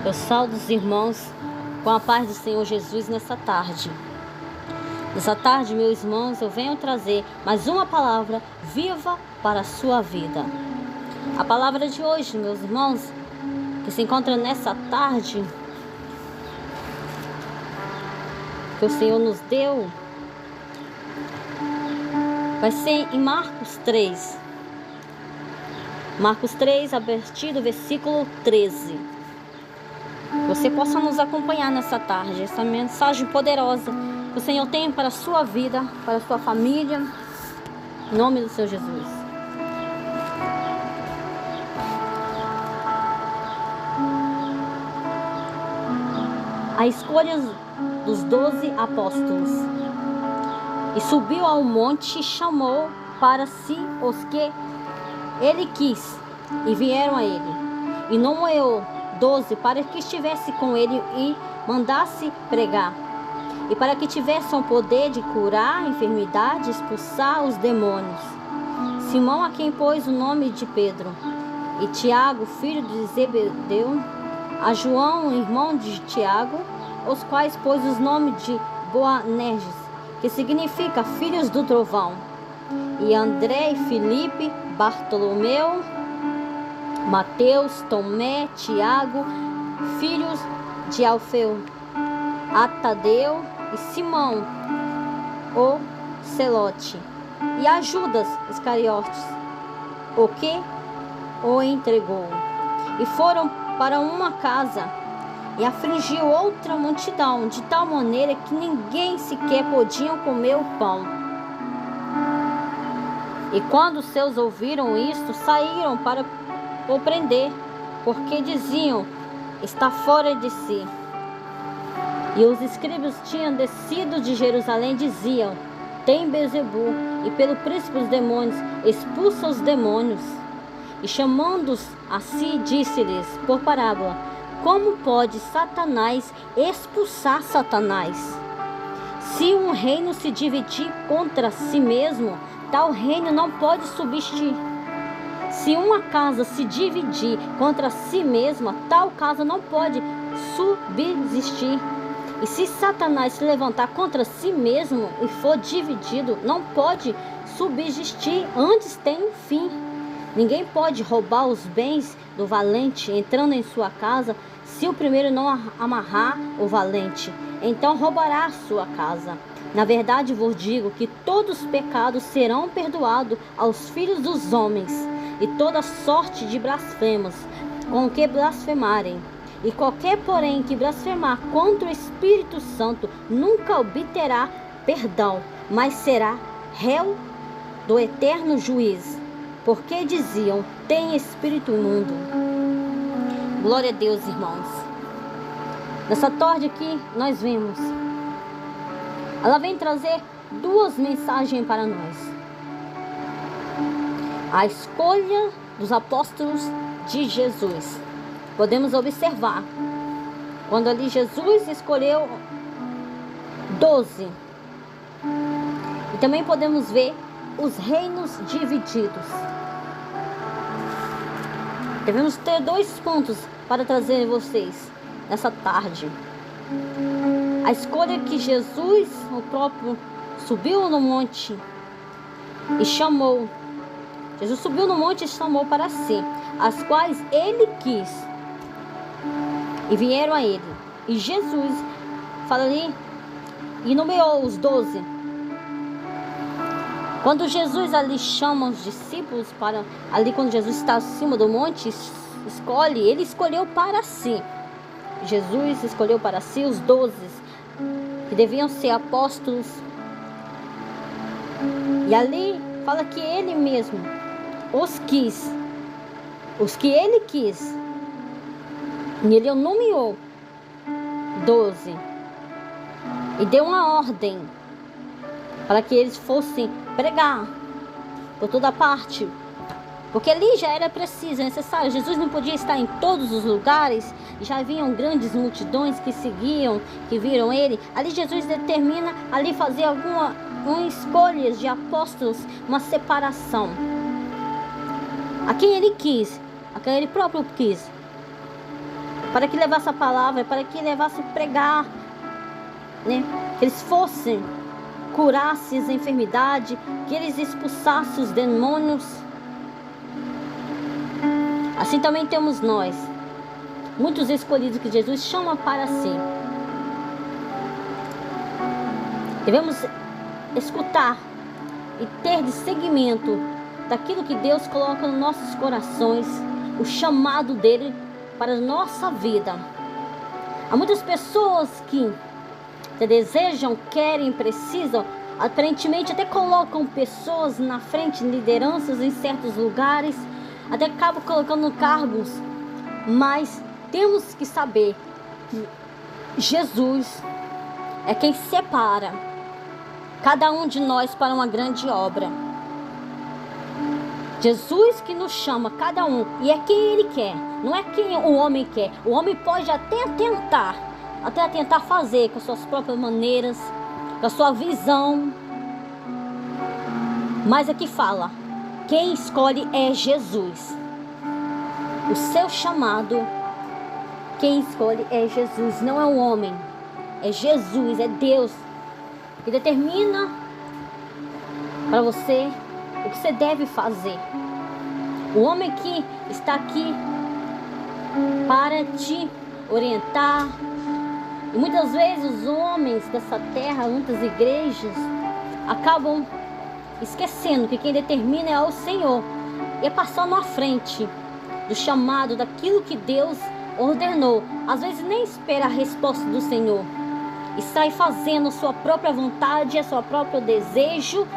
Eu saúdo os irmãos com a paz do Senhor Jesus nessa tarde. Nessa tarde, meus irmãos, eu venho trazer mais uma palavra viva para a sua vida. A palavra de hoje, meus irmãos, que se encontra nessa tarde, que o Senhor nos deu, vai ser em Marcos 3. Marcos 3, a partir do versículo 13. Você possa nos acompanhar nessa tarde, essa mensagem poderosa que o Senhor tem para a sua vida, para a sua família, em nome do Senhor Jesus. A escolha dos 12 apóstolos. E subiu ao monte e chamou para si os que ele quis, e vieram a ele. E nomeou 12 para que estivesse com ele e mandasse pregar, e para que tivessem o poder de curar a enfermidade e expulsar os demônios. Simão, a quem pôs o nome de Pedro, e Tiago, filho de Zebedeu, a João, irmão de Tiago, os quais pôs os nomes de Boanerges, que significa filhos do trovão, e André e Filipe, Bartolomeu, Mateus, Tomé, Tiago, filhos de Alfeu, Atadeu e Simão, o Celote, e a Judas Iscariotes, o que o entregou. E foram para uma casa, e afligiu outra multidão, de tal maneira que ninguém sequer podia comer o pão. E quando os seus ouviram isto, saíram para o prender, porque diziam: está fora de si. E os escribas tinham descido de Jerusalém, diziam: tem Beelzebu, e pelo príncipe dos demônios expulsa os demônios. E chamando-os a si, disse-lhes por parábola: como pode Satanás expulsar Satanás? Se um reino se dividir contra si mesmo, tal reino não pode subsistir. Se uma casa se dividir contra si mesma, tal casa não pode subsistir. E se Satanás se levantar contra si mesmo e for dividido, não pode subsistir, antes tem um fim. Ninguém pode roubar os bens do valente entrando em sua casa, se o primeiro não amarrar o valente, então roubará a sua casa. Na verdade vos digo que todos os pecados serão perdoados aos filhos dos homens, e toda sorte de blasfemas com que blasfemarem. E qualquer, porém, que blasfemar contra o Espírito Santo nunca obterá perdão, mas será réu do eterno juízo. Porque diziam: tem espírito imundo. Glória a Deus, irmãos. Nessa tarde aqui nós vemos, ela vem trazer duas mensagens para nós. A escolha dos apóstolos de Jesus. Podemos observar, quando ali Jesus escolheu 12. E também podemos ver os reinos divididos. Devemos ter dois pontos para trazer a vocês nessa tarde. A escolha que Jesus, o próprio, subiu no monte e chamou. Jesus subiu no monte e chamou para si, as quais ele quis, e vieram a ele. E Jesus fala ali, e nomeou os 12. Quando Jesus ali chama os discípulos para ali, quando Jesus está acima do monte, ele escolheu para si. Jesus escolheu para si os 12, que deviam ser apóstolos. E ali fala que ele mesmo os quis, os que ele quis, e ele nomeou 12, e deu uma ordem para que eles fossem pregar por toda parte, porque ali já era preciso, necessário. Jesus não podia estar em todos os lugares, já haviam grandes multidões que seguiam, que viram ele. Ali Jesus determina ali fazer algumas escolhas de apóstolos, uma separação. A quem ele quis, a quem ele próprio quis. para que levasse a palavra, para que levasse a pregar, né? Que eles fossem, curassem as enfermidades, que eles expulsassem os demônios. Assim também temos nós, muitos escolhidos que Jesus chama para si. Devemos escutar e ter de seguimento daquilo que Deus coloca nos nossos corações, o chamado dele para a nossa vida. Há muitas pessoas que desejam, querem, precisam, aparentemente até colocam pessoas na frente, lideranças em certos lugares, até acabam colocando cargos, mas temos que saber que Jesus é quem separa cada um de nós para uma grande obra. Jesus que nos chama cada um, e é quem ele quer, não é quem o homem quer. O homem pode até tentar fazer com as suas próprias maneiras, com a sua visão, mas aqui fala, quem escolhe é Jesus. O seu chamado, quem escolhe é Jesus, não é o homem, é Jesus, é Deus que determina para você o que você deve fazer. O homem que está aqui para te orientar. E muitas vezes os homens dessa terra, muitas igrejas, acabam esquecendo que quem determina é o Senhor. E é passando à frente do chamado, daquilo que Deus ordenou. Às vezes nem espera a resposta do Senhor. E sai fazendo a sua própria vontade, a seu próprio desejo,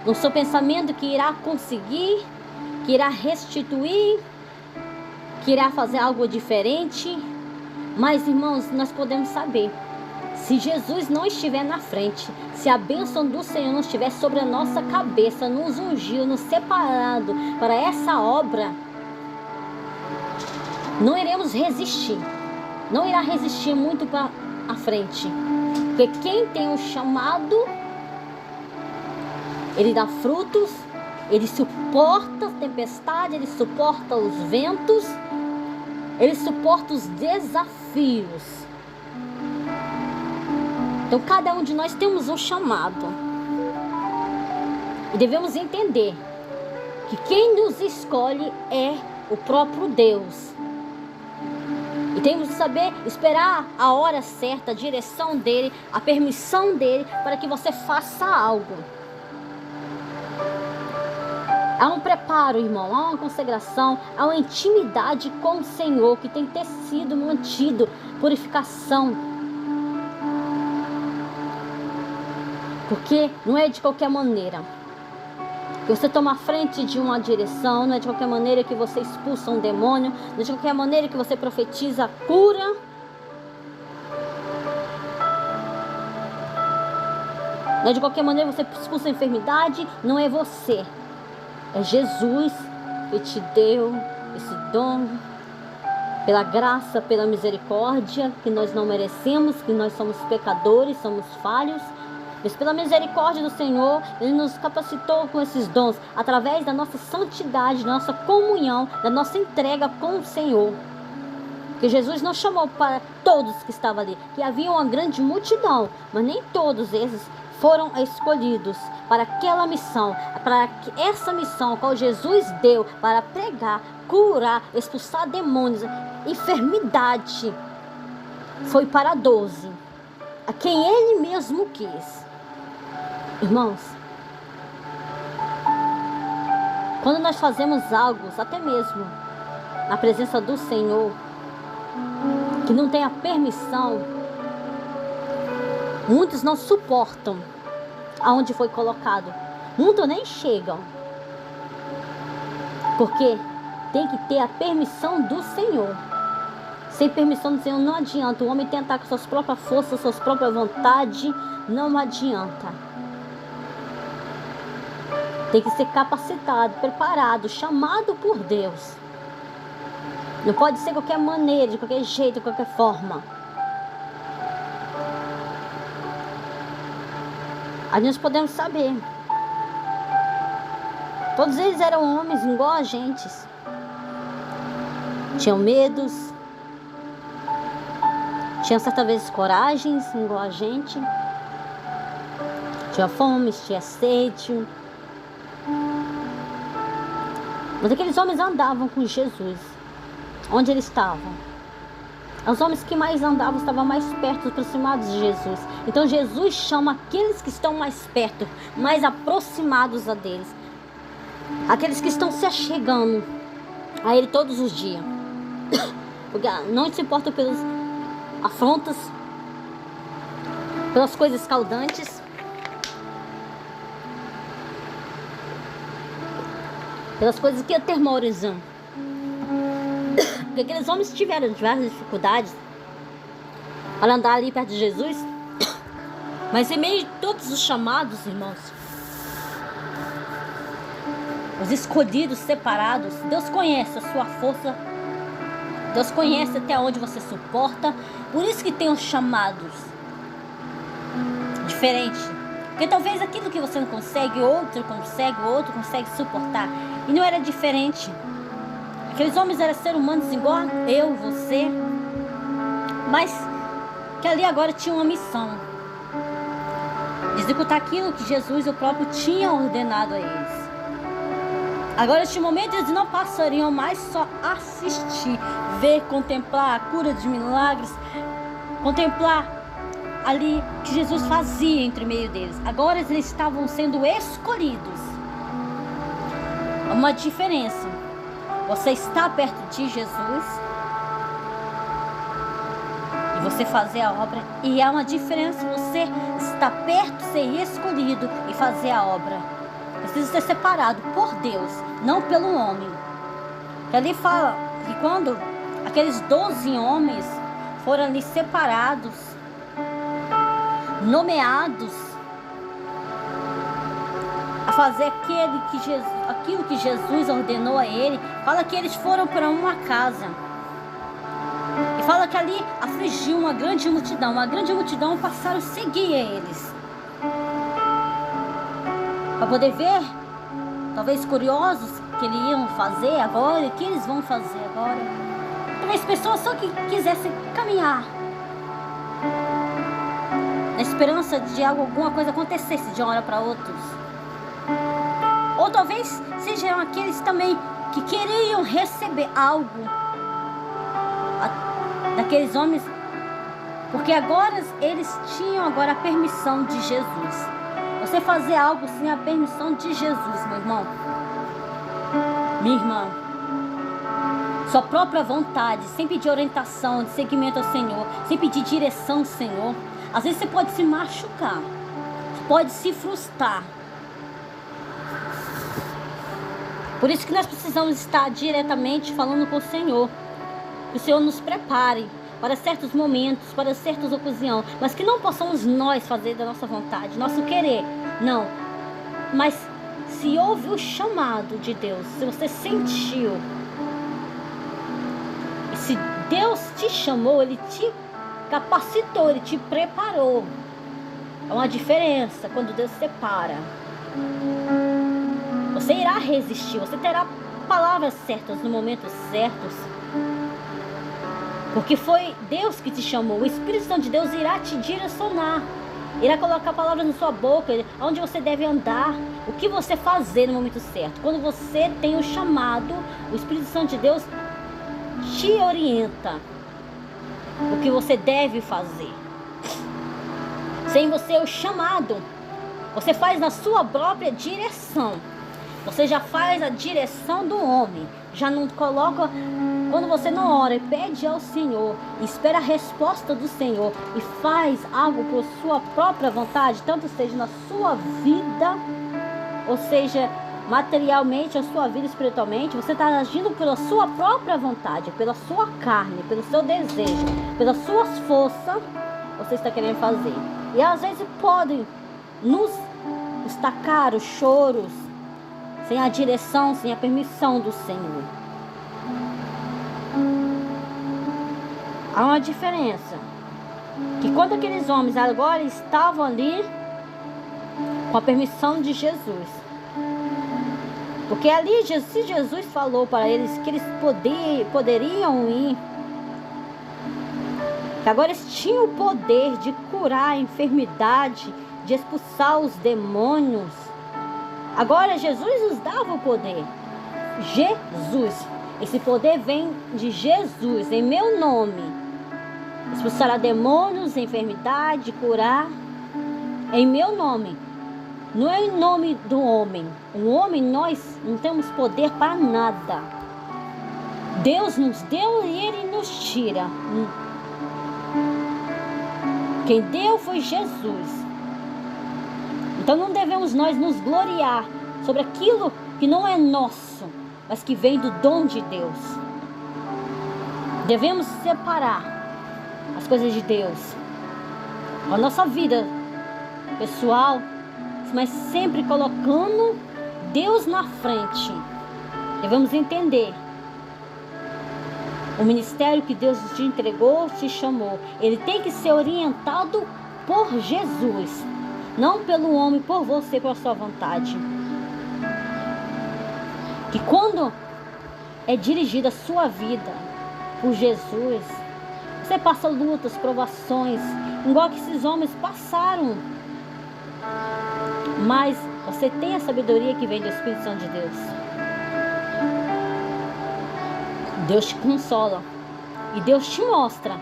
no seu pensamento que irá conseguir, que irá restituir, que irá fazer algo diferente. Mas, irmãos, nós podemos saber, se Jesus não estiver na frente, se a bênção do Senhor não estiver sobre a nossa cabeça, nos ungiu, nos separado para essa obra, não iremos resistir. Não irá resistir muito para a frente. Porque quem tem um chamado, ele dá frutos, ele suporta a tempestade, ele suporta os ventos, ele suporta os desafios. Então cada um de nós temos um chamado. E devemos entender que quem nos escolhe é o próprio Deus. E temos que saber esperar a hora certa, a direção dele, a permissão dele para que você faça algo. Há um preparo, irmão, há uma consagração, há uma intimidade com o Senhor que tem que ter sido mantido, purificação. Porque não é de qualquer maneira que você toma a frente de uma direção, não é de qualquer maneira que você expulsa um demônio, não é de qualquer maneira que você profetiza a cura. Não é de qualquer maneira que você expulsa a enfermidade, não é você. É Jesus que te deu esse dom, pela graça, pela misericórdia, que nós não merecemos, que nós somos pecadores, somos falhos. Mas pela misericórdia do Senhor, Ele nos capacitou com esses dons, através da nossa santidade, da nossa comunhão, da nossa entrega com o Senhor. Que Jesus não chamou para todos que estavam ali, que havia uma grande multidão, mas nem todos esses foram escolhidos para aquela missão, para essa missão a qual Jesus deu, para pregar, curar, expulsar demônios, enfermidade, foi para 12, a quem Ele mesmo quis. Irmãos, quando nós fazemos algo, até mesmo na presença do Senhor, que não tem a permissão, muitos não suportam aonde foi colocado. Muitos nem chegam. Porque tem que ter a permissão do Senhor. Sem permissão do Senhor não adianta. O homem tentar com suas próprias forças, suas próprias vontades, não adianta. Tem que ser capacitado, preparado, chamado por Deus. Não pode ser de qualquer maneira, de qualquer jeito, de qualquer forma. Aí nós podemos saber. Todos eles eram homens igual a gente. Tinham medos, Tinha certa vez coragem, igual a gente. Tinha fome, tinha sede. Mas aqueles homens andavam com Jesus. Onde eles estavam? Os homens que mais andavam estavam mais perto, aproximados de Jesus. Então Jesus chama aqueles que estão mais perto, mais aproximados a deles. Aqueles que estão se achegando a Ele todos os dias. Porque não se importam pelas afrontas, pelas coisas escaldantes, pelas coisas que atemorizam. Porque aqueles homens tiveram diversas dificuldades para andar ali perto de Jesus. Mas em meio a todos os chamados, irmãos, os escolhidos, separados, Deus conhece a sua força. Deus conhece até onde você suporta. Por isso que tem os chamados diferentes. Porque talvez aquilo que você não consegue, outro consegue suportar. E não era diferente. Aqueles homens eram seres humanos igual eu, você. Mas que ali agora tinha uma missão. Executar aquilo que Jesus, o próprio, tinha ordenado a eles. Agora, neste momento, eles não passariam mais só assistir, ver, contemplar a cura de milagres, contemplar ali que Jesus fazia entre meio deles. Agora eles estavam sendo escolhidos. Há uma diferença. Você está perto de Jesus e você fazer a obra. E há uma diferença. Você está perto, ser escolhido e fazer a obra. Precisa ser separado por Deus, não pelo homem. Que ali fala que quando aqueles 12 homens foram ali separados, nomeados a fazer aquilo que Jesus ordenou a ele, fala que eles foram para uma casa. E fala que ali afligiu uma grande multidão passaram a seguir eles. Para poder ver, talvez curiosos, que eles iam fazer agora, o que eles vão fazer agora. Talvez pessoas só que quisessem caminhar, na esperança de alguma coisa acontecesse de uma hora para outra. Ou talvez sejam aqueles também que queriam receber algo daqueles homens, porque agora eles tinham agora a permissão de Jesus. Você fazer algo sem a permissão de Jesus, meu irmão, minha irmã, sua própria vontade, sem pedir orientação, de seguimento ao Senhor, sem pedir direção ao Senhor, às vezes você pode se machucar, pode se frustrar. Por isso que nós precisamos estar diretamente falando com o Senhor. Que o Senhor nos prepare para certos momentos, para certas ocasiões. Mas que não possamos nós fazer da nossa vontade, nosso querer. Não. Mas se houve o chamado de Deus, se você sentiu, e se Deus te chamou, Ele te capacitou, Ele te preparou. É uma diferença quando Deus separa. Você irá resistir, você terá palavras certas no momento certos. Porque foi Deus que te chamou. O Espírito Santo de Deus irá te direcionar. Irá colocar palavras na sua boca, onde você deve andar, o que você fazer no momento certo. Quando você tem o chamado, o Espírito Santo de Deus te orienta o que você deve fazer. Sem você o chamado, você faz na sua própria direção. Você já faz a direção do homem. Já não coloca. Quando você não ora e pede ao Senhor, espera a resposta do Senhor e faz algo por sua própria vontade, tanto seja na sua vida, ou seja, materialmente, a sua vida espiritualmente, você está agindo pela sua própria vontade, pela sua carne, pelo seu desejo, pelas suas forças, você está querendo fazer. E às vezes podem nos estacar os choros, sem a direção, sem a permissão do Senhor. Há uma diferença. Que quando aqueles homens agora estavam ali com a permissão de Jesus. Porque ali, se Jesus falou para eles que eles poderiam ir, que agora eles tinham o poder de curar a enfermidade, de expulsar os demônios. Agora Jesus nos dava o poder. Jesus. Esse poder vem de Jesus, em meu nome. Expulsará demônios, enfermidade, curar. Em meu nome. Não é em nome do homem. O homem, nós não temos poder para nada. Deus nos deu e Ele nos tira. Quem deu foi Jesus. Então não devemos nós nos gloriar sobre aquilo que não é nosso, mas que vem do dom de Deus. Devemos separar as coisas de Deus, a nossa vida pessoal, mas sempre colocando Deus na frente. Devemos entender o ministério que Deus te entregou, te chamou. Ele tem que ser orientado por Jesus, não pelo homem, por você, por sua vontade. Que quando é dirigida a sua vida por Jesus, você passa lutas, provações, igual que esses homens passaram. Mas você tem a sabedoria que vem do Espírito Santo de Deus. Deus te consola e Deus te mostra.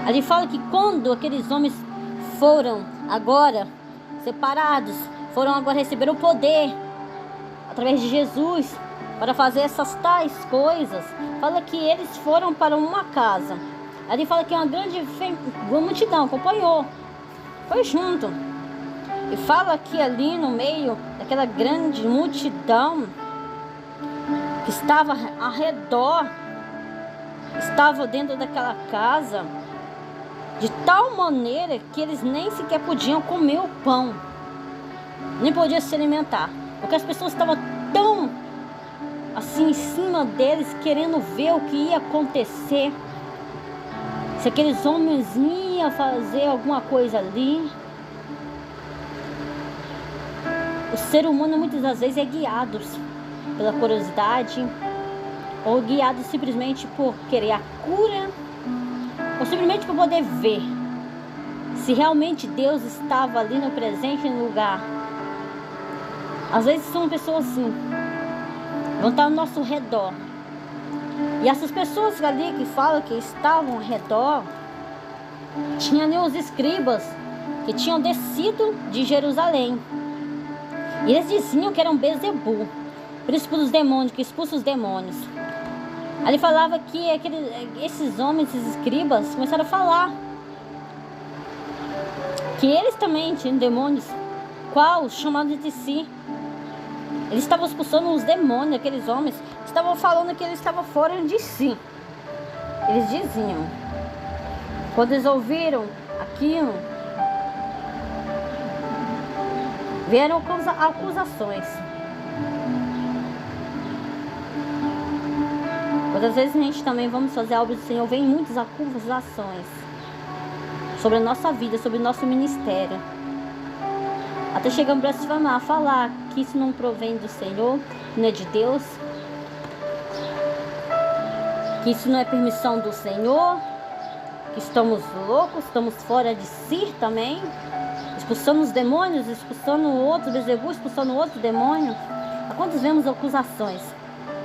Ali fala que quando aqueles homens foram agora separados, foram agora receber o poder através de Jesus para fazer essas tais coisas, fala que eles foram para uma casa. Ali fala que uma grande multidão acompanhou, foi junto. E fala que ali no meio daquela grande multidão que estava ao redor, estava dentro daquela casa, de tal maneira que eles nem sequer podiam comer o pão, nem podiam se alimentar, porque as pessoas estavam tão assim em cima deles, querendo ver o que ia acontecer, se aqueles homens iam fazer alguma coisa ali. O ser humano muitas das vezes é guiado pela curiosidade, ou guiado simplesmente por querer a cura, ou simplesmente por poder ver se realmente Deus estava ali no presente, no lugar. Às vezes são pessoas assim, vão estar ao nosso redor, e essas pessoas ali que falam que estavam ao redor, tinham ali os escribas que tinham descido de Jerusalém, e eles diziam que eram Beelzebul, príncipe dos demônios, que expulsa os demônios. Ali falava que esses homens, esses escribas, começaram a falar que eles também tinham demônios, qual chamados de si. Eles estavam expulsando os demônios, aqueles homens estavam falando que eles estavam fora de si. Eles diziam, quando eles ouviram aquilo, vieram acusações. Outras vezes a gente também vamos fazer a obra do Senhor, vem muitas acusações sobre a nossa vida, sobre o nosso ministério. Até chegamos a blasfemar, a falar que isso não provém do Senhor, não é de Deus, que isso não é permissão do Senhor, que estamos loucos, estamos fora de si também, expulsando os demônios, expulsando outro Beelzebul, expulsando outro demônio. A quantos vemos acusações?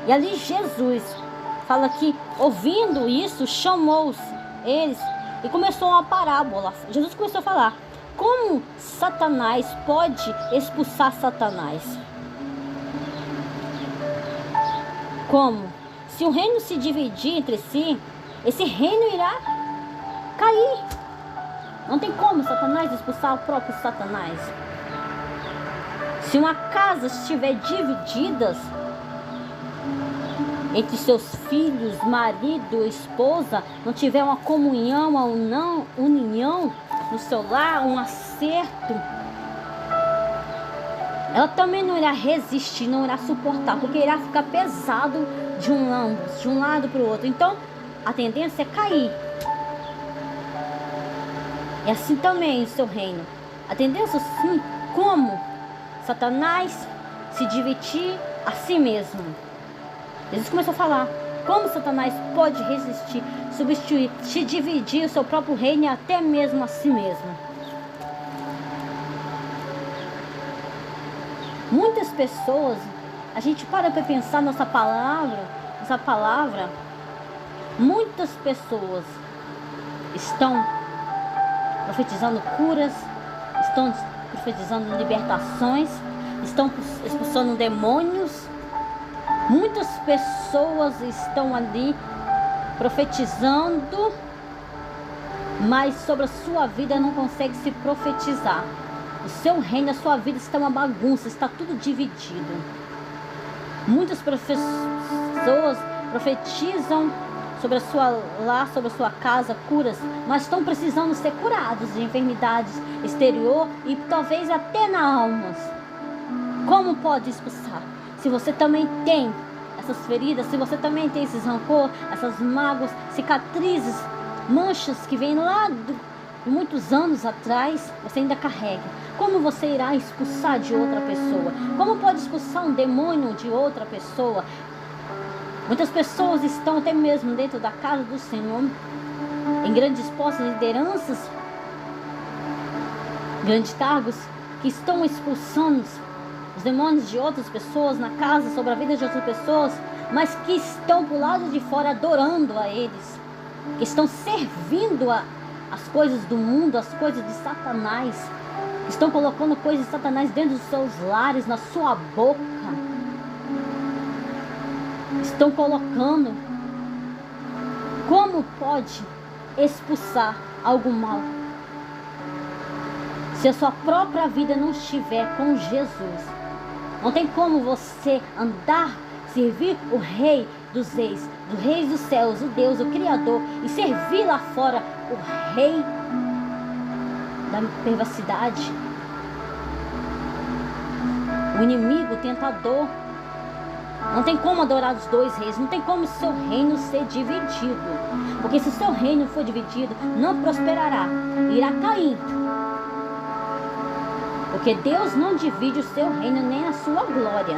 E ali Jesus fala que, ouvindo isso, chamou eles e começou uma parábola. Jesus começou a falar: como Satanás pode expulsar Satanás? Como? Se o reino se dividir entre si, esse reino irá cair. Não tem como Satanás expulsar o próprio Satanás. Se uma casa estiver dividida entre seus filhos, marido, esposa, não tiver uma comunhão ou não, união no seu lar, um acerto, ela também não irá resistir, não irá suportar, porque irá ficar pesado de um lado para o outro. Então, a tendência é cair. E assim também o seu reino. A tendência sim, como Satanás se dividir a si mesmo. Jesus começou a falar Como Satanás pode resistir, substituir, te dividir o seu próprio reino e até mesmo a si mesmo? Muitas pessoas, a gente para pensar nessa palavra, muitas pessoas estão profetizando curas, estão profetizando libertações, estão expulsando demônios. Muitas pessoas estão ali profetizando, mas sobre a sua vida não consegue se profetizar. O seu reino, a sua vida está uma bagunça, está tudo dividido. Muitas pessoas profetizam sobre a sua lar, sobre a sua casa, curas, mas estão precisando ser curados de enfermidades exterior e talvez até na alma. Como pode expulsar? Se você também tem essas feridas, se você também tem esses rancor, essas mágoas, cicatrizes, manchas que vêm lá de muitos anos atrás, você ainda carrega. Como você irá expulsar de outra pessoa? Como pode expulsar um demônio de outra pessoa? Muitas pessoas estão até mesmo dentro da casa do Senhor, em grandes postos, lideranças, grandes cargos, que estão expulsando os demônios de outras pessoas na casa, sobre a vida de outras pessoas, mas que estão pro lado de fora adorando a eles, que estão servindo as coisas do mundo, as coisas de Satanás, estão colocando coisas de Satanás dentro dos seus lares, na sua boca, estão colocando. Como pode expulsar algo mal se a sua própria vida não estiver com Jesus? Não tem como você andar, servir o Rei dos Reis, do Rei dos céus, o Deus, o Criador, e servir lá fora o Rei da perversidade, o inimigo, o tentador. Não tem como adorar os dois reis, não tem como o seu reino ser dividido, porque se o seu reino for dividido, não prosperará, irá cair. Porque Deus não divide o seu reino nem a sua glória.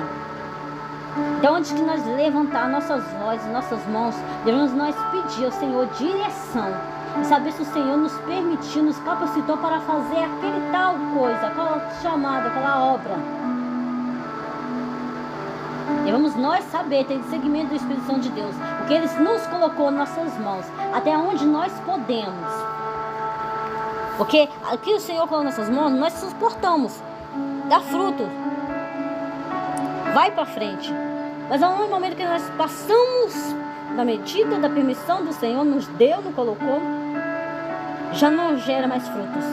Então, antes de nós levantar nossas vozes, nossas mãos, devemos nós pedir ao Senhor direção e saber se o Senhor nos permitiu, nos capacitou para fazer aquele tal coisa, aquela chamada, aquela obra. Devemos nós saber, ter seguimento do Espírito Santo de Deus, porque Ele nos colocou em nossas mãos, até onde nós podemos. Porque aqui o Senhor colocou nossas mãos, nós suportamos, dá fruto, vai para frente. Mas a um momento que nós passamos da medida da permissão do Senhor, nos deu, nos colocou, já não gera mais frutos,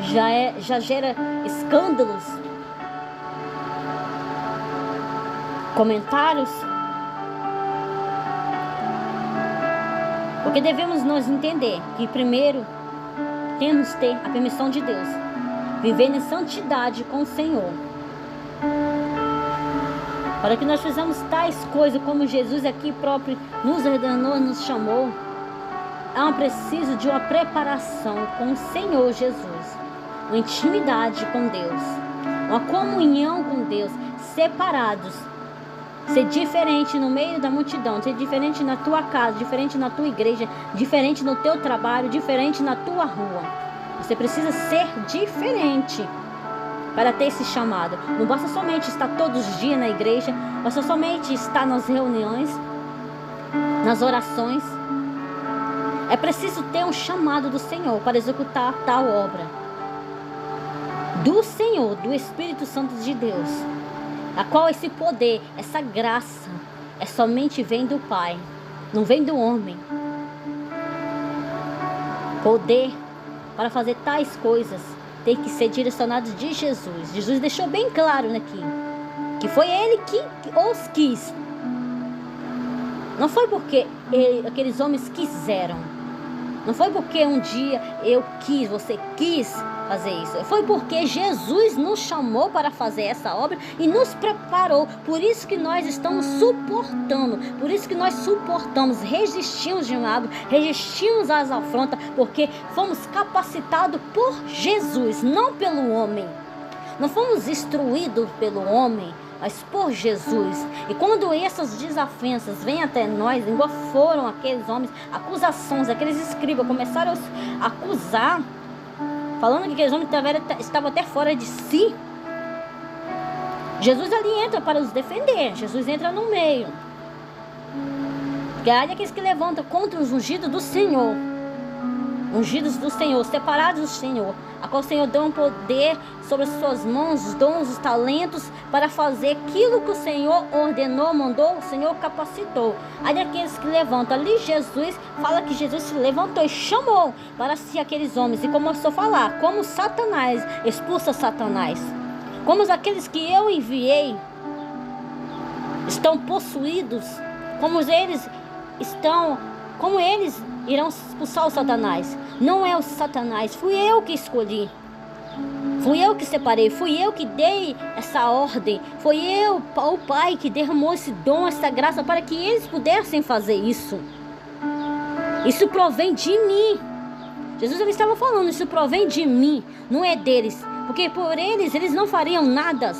já gera escândalos, comentários. Porque devemos nós entender que primeiro temos que ter a permissão de Deus, viver em santidade com o Senhor, para que nós fizemos tais coisas como Jesus aqui próprio nos ordenou, nos chamou. É preciso de uma preparação com o Senhor Jesus, uma intimidade com Deus, uma comunhão com Deus, separados, ser diferente no meio da multidão, ser diferente na tua casa, diferente na tua igreja, diferente no teu trabalho, diferente na tua rua. Você precisa ser diferente para ter esse chamado. Não basta somente estar todos os dias na igreja, basta somente estar nas reuniões, nas orações. É preciso ter um chamado do Senhor para executar tal obra do Senhor, do Espírito Santo de Deus, a qual esse poder, essa graça, somente vem do Pai, não vem do homem. Poder para fazer tais coisas tem que ser direcionado de Jesus. Jesus deixou bem claro aqui que foi Ele que os quis. Não foi porque aqueles homens quiseram. Não foi porque um dia eu quis, você quis fazer isso. Foi porque Jesus nos chamou para fazer essa obra e nos preparou. Por isso que nós estamos suportando. Por isso que nós suportamos, resistimos de nada, resistimos às afrontas, porque fomos capacitados por Jesus, não pelo homem. Não fomos instruídos pelo homem, mas por Jesus. E quando essas desavenças vêm até nós, igual foram aqueles homens, acusações, aqueles escribas começaram a acusar, falando que aqueles homens estavam até fora de si, Jesus ali entra para os defender. Jesus entra no meio. Porque há aqueles que levantam contra os ungidos do Senhor. Ungidos do Senhor, separados do Senhor, a qual o Senhor deu um poder sobre as suas mãos, os dons, os talentos, para fazer aquilo que o Senhor ordenou, mandou, o Senhor capacitou. Aí aqueles que levantam ali, Jesus fala que Jesus se levantou e chamou para si aqueles homens, e começou a falar, como Satanás expulsa Satanás, como aqueles que eu enviei estão possuídos, como eles irão expulsar o Satanás. Não é o Satanás, fui eu que escolhi, fui eu que separei, fui eu que dei essa ordem, foi eu, o Pai, que derramou esse dom, essa graça, para que eles pudessem fazer isso. Isso provém de mim. Jesus ele estava falando, isso provém de mim, não é deles, porque por eles não fariam nada,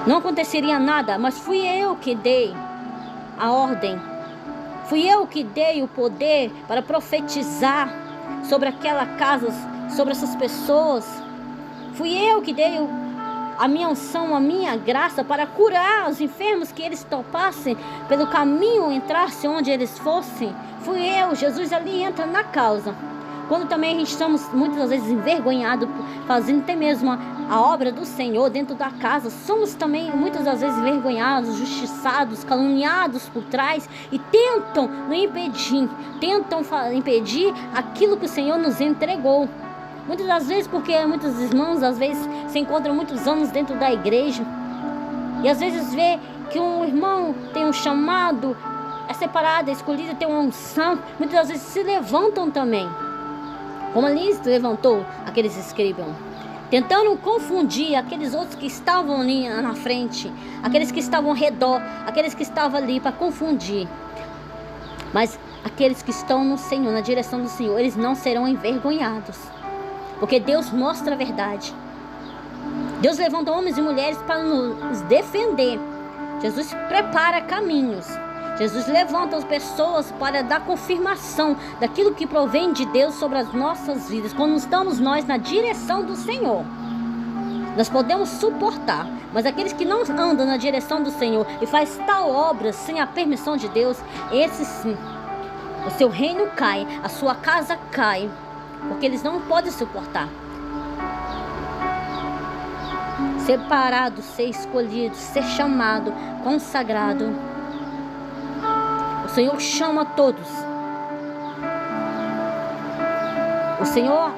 não aconteceria nada, mas fui eu que dei a ordem. Fui eu que dei o poder para profetizar sobre aquela casa, sobre essas pessoas. Fui eu que dei a minha unção, a minha graça para curar os enfermos, que eles topassem pelo caminho, entrassem onde eles fossem. Fui eu. Jesus ali entra na causa. Quando também a gente estamos muitas vezes envergonhados, fazendo até mesmo a obra do Senhor dentro da casa, somos também muitas das vezes envergonhados, justiçados, caluniados por trás, e tentam impedir aquilo que o Senhor nos entregou. Muitas das vezes porque muitos irmãos às vezes se encontram muitos anos dentro da igreja, e às vezes vê que um irmão tem um chamado, é separado, é escolhido, tem uma unção, muitas das vezes se levantam também, como ali se levantou aqueles escribas, tentando confundir aqueles outros que estavam ali na frente, aqueles que estavam ao redor, aqueles que estavam ali para confundir. Mas aqueles que estão no Senhor, na direção do Senhor, eles não serão envergonhados, porque Deus mostra a verdade. Deus levanta homens e mulheres para nos defender. Jesus prepara caminhos. Jesus levanta as pessoas para dar confirmação daquilo que provém de Deus sobre as nossas vidas. Quando estamos nós na direção do Senhor, nós podemos suportar. Mas aqueles que não andam na direção do Senhor e faz tal obra sem a permissão de Deus, esses sim, o seu reino cai, a sua casa cai, porque eles não podem suportar. Separado, ser escolhido, ser chamado, consagrado. O Senhor chama todos. O Senhor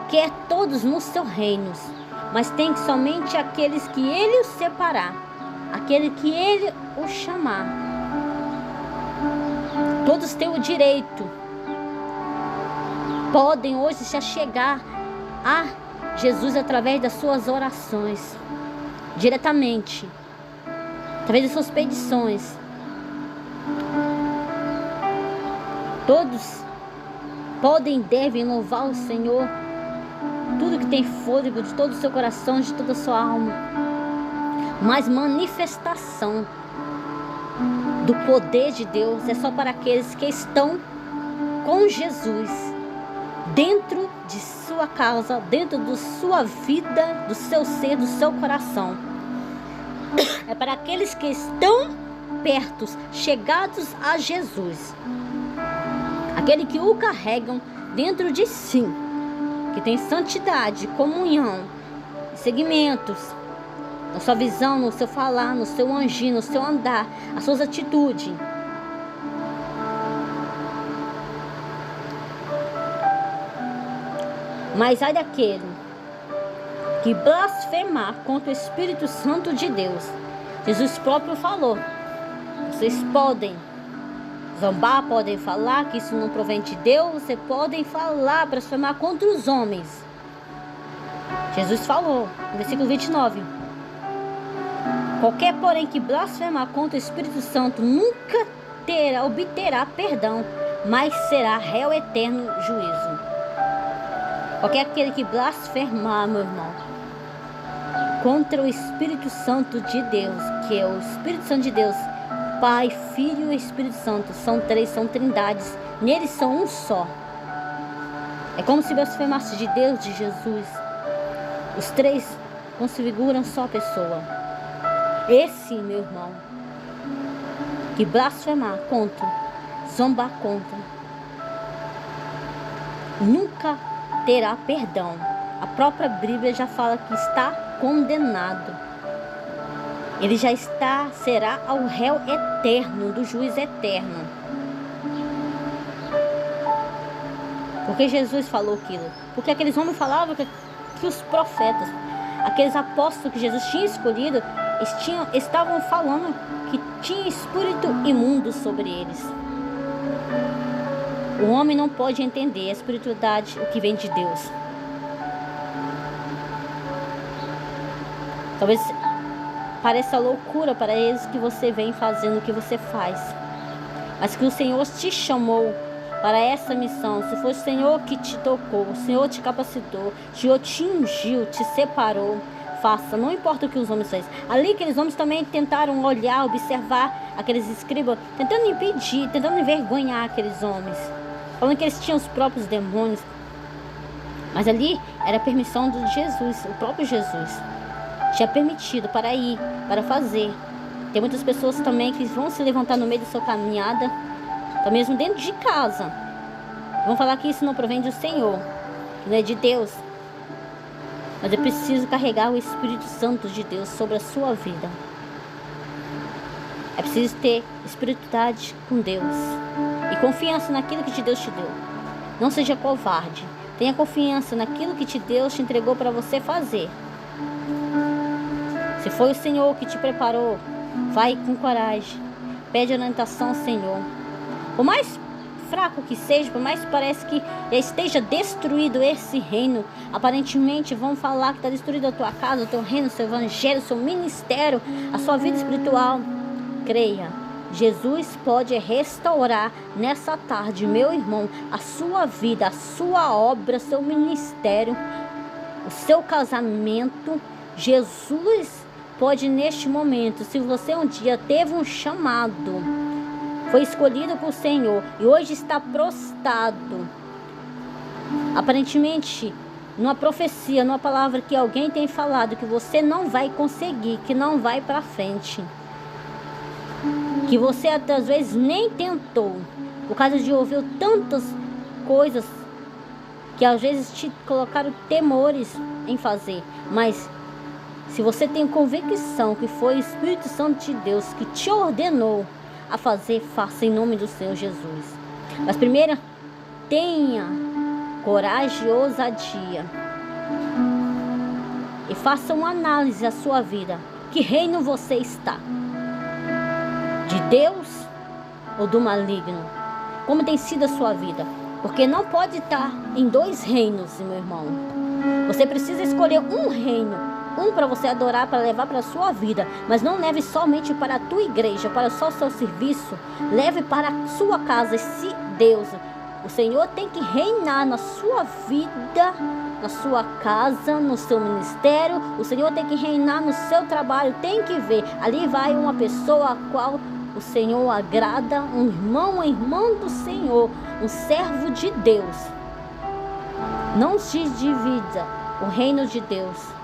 quer todos nos seus reinos, mas tem somente aqueles que Ele os separar, aquele que Ele os chamar. Todos têm o direito, podem hoje se achegar a Jesus através das suas orações, diretamente, através das suas petições. Todos podem e devem louvar o Senhor, tudo que tem fôlego, de todo o seu coração, de toda a sua alma. Mas manifestação do poder de Deus é só para aqueles que estão com Jesus, dentro de sua casa, dentro da sua vida, do seu ser, do seu coração. É para aqueles que estão perto, chegados a Jesus, aquele que o carregam dentro de si, que tem santidade, comunhão, segmentos na sua visão, no seu falar, no seu agir, no seu andar, as suas atitudes. Mas ai daquele que blasfemar contra o Espírito Santo de Deus. Jesus próprio falou: vocês podem zombar, podem falar que isso não provém de Deus, vocês podem falar, blasfemar contra os homens. Jesus falou, no versículo 29. Qualquer, porém, que blasfemar contra o Espírito Santo nunca obterá perdão, mas será réu eterno juízo. Qualquer aquele que blasfemar, meu irmão, contra o Espírito Santo de Deus, que é o Espírito Santo de Deus, Pai, Filho e Espírito Santo. São três, são trindades. Neles são um só. É como se blasfemasse de Deus, de Jesus. Os três configuram só pessoa. Esse, meu irmão, que blasfemar contra, zombar contra, nunca terá perdão. A própria Bíblia já fala que está condenado. Ele já será ao réu eterno, do juiz eterno. Porque Jesus falou aquilo. Porque aqueles homens falavam que os profetas, aqueles apóstolos que Jesus tinha escolhido, estavam falando que tinha espírito imundo sobre eles. O homem não pode entender a espiritualidade, o que vem de Deus. Talvez pareça loucura para eles que você vem fazendo o que você faz, mas que o Senhor te chamou para essa missão. Se foi o Senhor que te tocou, o Senhor te capacitou, o Senhor te ungiu, te separou, faça. Não importa o que os homens fazem. Ali aqueles homens também tentaram olhar, observar aqueles escribas, tentando impedir, tentando envergonhar aqueles homens, falando que eles tinham os próprios demônios. Mas ali era a permissão de Jesus, o próprio Jesus tinha permitido para ir, para fazer. Tem muitas pessoas também que vão se levantar no meio da sua caminhada, até mesmo dentro de casa, vão falar que isso não provém do Senhor, que não é de Deus. Mas é preciso carregar o Espírito Santo de Deus sobre a sua vida. É preciso ter espiritualidade com Deus e confiança naquilo que Deus te deu. Não seja covarde. Tenha confiança naquilo que Deus te entregou para você fazer. Se foi o Senhor que te preparou, vai com coragem. Pede orientação ao Senhor. Por mais fraco que seja, por mais que parece que esteja destruído esse reino, aparentemente vão falar que está destruído a tua casa, o teu reino, o seu evangelho, o seu ministério, a sua vida espiritual. Creia, Jesus pode restaurar nessa tarde, meu irmão, a sua vida, a sua obra, seu ministério, o seu casamento. Jesus pode neste momento, se você um dia teve um chamado, foi escolhido por Senhor e hoje está prostrado, aparentemente numa profecia, numa palavra que alguém tem falado que você não vai conseguir, que não vai para frente, que você às vezes nem tentou, por causa de ouvir tantas coisas que às vezes te colocaram temores em fazer. Mas se você tem convicção que foi o Espírito Santo de Deus que te ordenou a fazer, faça em nome do Senhor Jesus. Mas primeiro, tenha coragem e ousadia e faça uma análise da sua vida. Que reino você está? De Deus ou do maligno? Como tem sido a sua vida? Porque não pode estar em dois reinos, meu irmão. Você precisa escolher um reino, um para você adorar, para levar para a sua vida. Mas não leve somente para a tua igreja, para só o seu serviço. Leve para a sua casa. Se Deus, o Senhor tem que reinar na sua vida, na sua casa, no seu ministério. O Senhor tem que reinar no seu trabalho. Tem que ver. Ali vai uma pessoa a qual o Senhor agrada, um irmão, uma irmã do Senhor, um servo de Deus. Não se divida o reino de Deus.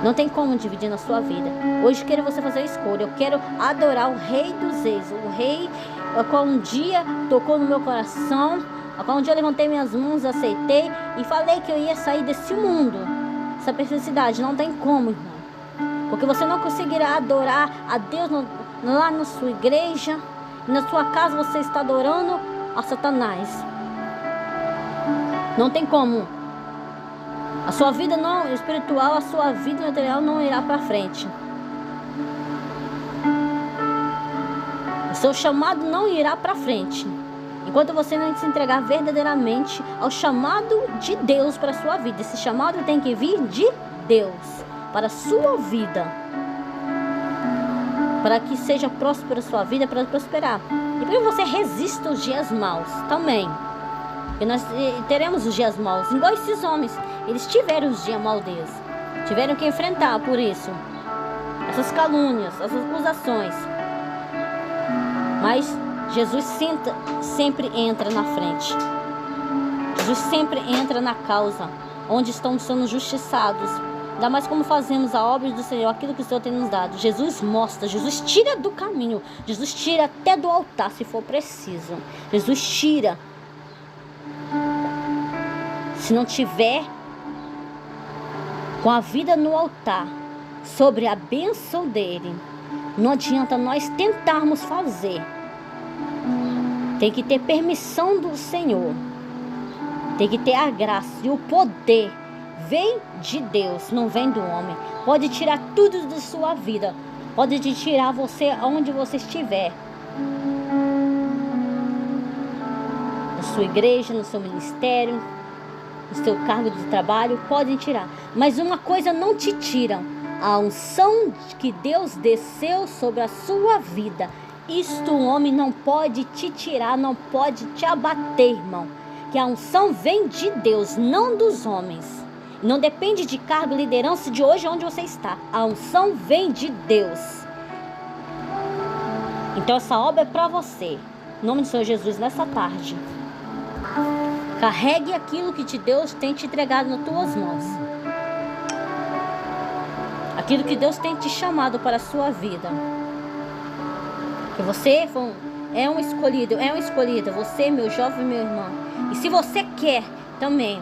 Não tem como dividir na sua vida. Hoje quero você fazer a escolha. Eu quero adorar o Rei dos Reis, o Rei a qual um dia tocou no meu coração, a qual um dia eu levantei minhas mãos, aceitei e falei que eu ia sair desse mundo, essa perversidade. Não tem como, irmão, porque você não conseguirá adorar a Deus lá na sua igreja, na sua casa você está adorando a Satanás. Não tem como. A sua vida não espiritual, a sua vida material não irá para frente. O seu chamado não irá para frente enquanto você não se entregar verdadeiramente ao chamado de Deus para a sua vida. Esse chamado tem que vir de Deus para a sua vida, para que seja próspera a sua vida, para prosperar. E para que você resista aos dias maus também. Porque nós teremos os dias maus, igual esses homens. Eles tiveram os dias maus deles. tiveram que enfrentar por isso, essas calúnias, essas acusações. Mas Jesus sempre entra na frente. Jesus sempre entra na causa, onde estão sendo justiçados. Ainda mais como fazemos a obra do Senhor, aquilo que o Senhor tem nos dado. Jesus mostra, Jesus tira do caminho, Jesus tira até do altar, se for preciso. Jesus tira. Se não tiver com a vida no altar, sobre a bênção dele, não adianta nós tentarmos fazer. Tem que ter permissão do Senhor. Tem que ter a graça e o poder. Vem de Deus, não vem do homem. Pode tirar tudo da sua vida. Pode te tirar você aonde você estiver. Na sua igreja, no seu ministério, no seu cargo de trabalho, podem tirar. Mas uma coisa não te tiram: a unção que Deus desceu sobre a sua vida. Isto o homem não pode te tirar, não pode te abater, irmão. Que a unção vem de Deus, não dos homens. Não depende de cargo, liderança de hoje onde você está. A unção vem de Deus. Então essa obra é para você. Em nome do Senhor Jesus, nessa tarde, carregue aquilo que Deus tem te entregado nas tuas mãos. Aquilo que Deus tem te chamado para a sua vida. Que você é um escolhido, é uma escolhida. Você, meu jovem, meu irmão. E se você quer também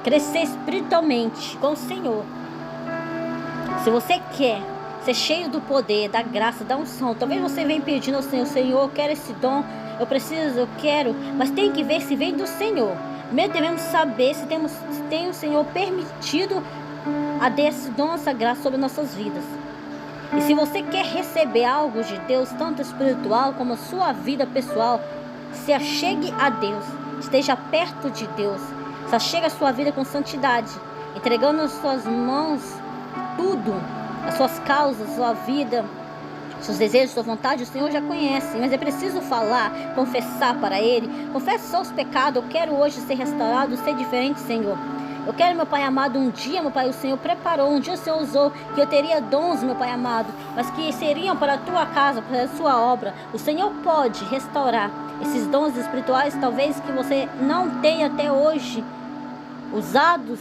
crescer espiritualmente com o Senhor, se você quer ser cheio do poder, da graça, da unção, talvez você venha pedindo ao Senhor: Senhor, eu quero esse dom, eu preciso, eu quero, mas tem que ver se vem do Senhor. Primeiro devemos saber se tem o Senhor permitido a dar esse dom, essa graça sobre nossas vidas. E se você quer receber algo de Deus, tanto espiritual como a sua vida pessoal, se achegue a Deus, esteja perto de Deus, se achegue a sua vida com santidade, entregando nas suas mãos tudo, as suas causas, sua vida, seus desejos, sua vontade. O Senhor já conhece, mas é preciso falar, confessar para Ele. Confesse seus pecados. Eu quero hoje ser restaurado, ser diferente, Senhor. Eu quero, meu Pai amado, um dia, meu Pai, o Senhor preparou, um dia o Senhor usou, que eu teria dons, meu Pai amado, mas que seriam para a tua casa, para a sua obra. O Senhor pode restaurar esses dons espirituais, talvez que você não tenha até hoje usados,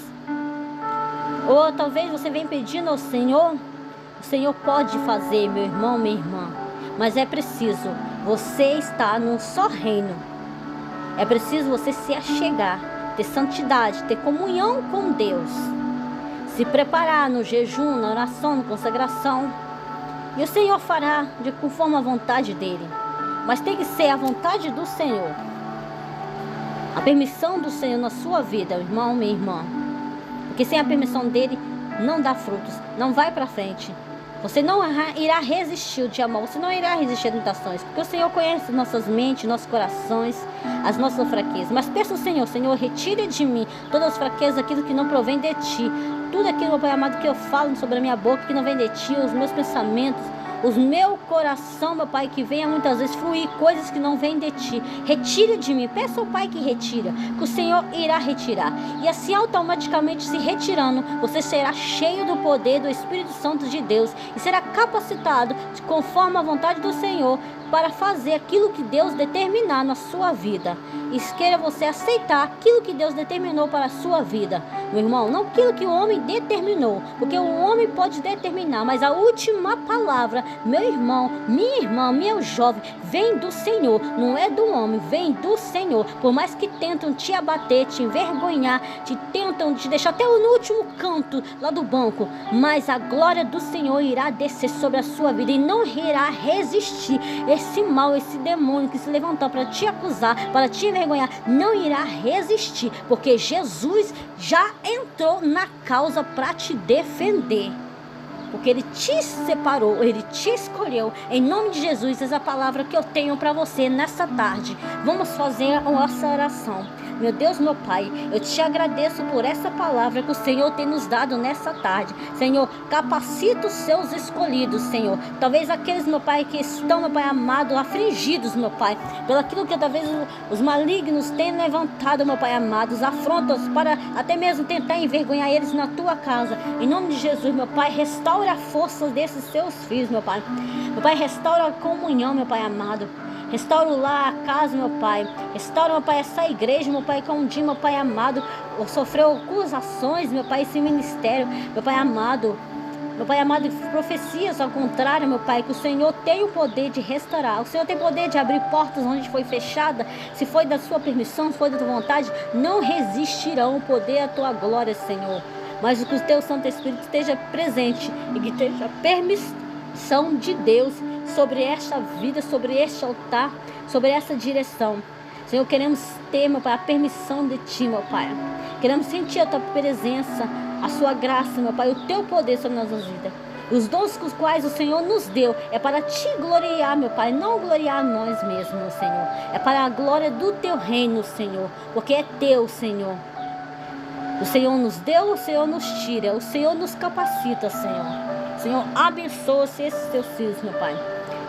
ou talvez você venha pedindo ao Senhor. O Senhor pode fazer, meu irmão, minha irmã, mas é preciso você estar num só reino. É preciso você se achegar, ter santidade, ter comunhão com Deus, se preparar no jejum, na oração, na consagração, e o Senhor fará conforme a vontade dele. Mas tem que ser a vontade do Senhor, a permissão do Senhor na sua vida, irmão, minha irmã, porque sem a permissão dele não dá frutos, não vai para frente. Você não irá resistir o dia mal, você não irá resistir às tentações, porque o Senhor conhece nossas mentes, nossos corações, as nossas fraquezas. Mas peça ao Senhor: Senhor, retire de mim todas as fraquezas, aquilo que não provém de Ti. Tudo aquilo, meu Pai amado, que eu falo sobre a minha boca, que não vem de Ti, os meus pensamentos, o meu coração, meu Pai, que venha muitas vezes fluir coisas que não vêm de Ti. Retire de mim. Peça ao Pai que retira, que o Senhor irá retirar. E assim, automaticamente se retirando, você será cheio do poder do Espírito Santo de Deus e será capacitado, conforme a vontade do Senhor, para fazer aquilo que Deus determinar na sua vida. E queira você aceitar aquilo que Deus determinou para a sua vida, meu irmão, não aquilo que o homem determinou, porque o homem pode determinar, mas a última palavra, meu irmão, minha irmã, meu jovem, vem do Senhor, não é do homem, vem do Senhor. Por mais que tentam te abater, te envergonhar, tentam te deixar até no último canto lá do banco, mas a glória do Senhor irá descer sobre a sua vida e não irá resistir. Esse mal, esse demônio que se levantou para te acusar, para te envergonhar, não irá resistir, porque Jesus já entrou na causa para te defender, porque Ele te separou, Ele te escolheu. Em nome de Jesus, essa é a palavra que eu tenho para você nessa tarde. Vamos fazer a nossa oração. Meu Deus, meu Pai, eu te agradeço por essa palavra que o Senhor tem nos dado nessa tarde. Senhor, capacita os seus escolhidos, Senhor. Talvez aqueles, meu Pai, que estão, meu Pai amado, afligidos, meu Pai, pelo aquilo que talvez os malignos têm levantado, meu Pai amado, os afrontas para até mesmo tentar envergonhar eles na tua casa. Em nome de Jesus, meu Pai, restaura a força desses seus filhos, meu Pai. Meu Pai, restaura a comunhão, meu Pai amado. Restaura lá a casa, meu Pai. Restaura, meu Pai, essa igreja, meu Pai, que um dia, meu Pai amado, sofreu acusações, meu Pai, esse ministério, meu Pai amado. Meu Pai amado, profecias ao contrário, meu Pai, que o Senhor tem o poder de restaurar. O Senhor tem o poder de abrir portas onde foi fechada. Se foi da sua permissão, se foi da tua vontade, não resistirão o poder à tua glória, Senhor. Mas que o teu Santo Espírito esteja presente e que esteja permissão de Deus sobre esta vida, sobre este altar, sobre essa direção. Senhor, queremos ter, meu Pai, a permissão de Ti, meu Pai. Queremos sentir a Tua presença, a Sua graça, meu Pai, o Teu poder sobre nossas vidas. Os dons com os quais o Senhor nos deu é para Te gloriar, meu Pai, não gloriar nós mesmos, Senhor. É para a glória do Teu reino, Senhor, porque é Teu, Senhor. O Senhor nos deu, o Senhor nos tira, o Senhor nos capacita, Senhor. Senhor, abençoa-se esses Teus filhos, meu Pai.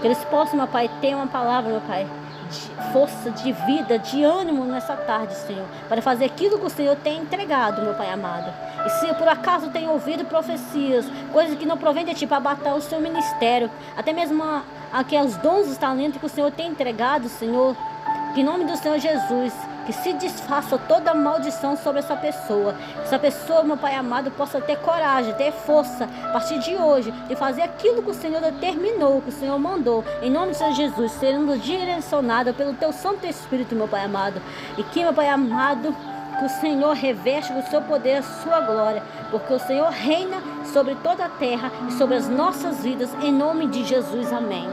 Que eles possam, meu Pai, ter uma palavra, meu Pai, de força, de vida, de ânimo nessa tarde, Senhor, para fazer aquilo que o Senhor tem entregado, meu Pai amado. E se por acaso tem ouvido profecias, coisas que não provém de Ti, para abatar o Seu ministério, até mesmo aqueles dons, os talentos que o Senhor tem entregado, Senhor, que em nome do Senhor Jesus, que se desfaça toda maldição sobre essa pessoa. Essa pessoa, meu Pai amado, possa ter coragem, ter força, a partir de hoje, de fazer aquilo que o Senhor determinou, que o Senhor mandou. Em nome do Senhor Jesus, sendo direcionada pelo Teu Santo Espírito, meu Pai amado. E que, meu Pai amado, que o Senhor reveste com o Seu poder a Sua glória. Porque o Senhor reina sobre toda a terra e sobre as nossas vidas. Em nome de Jesus, amém.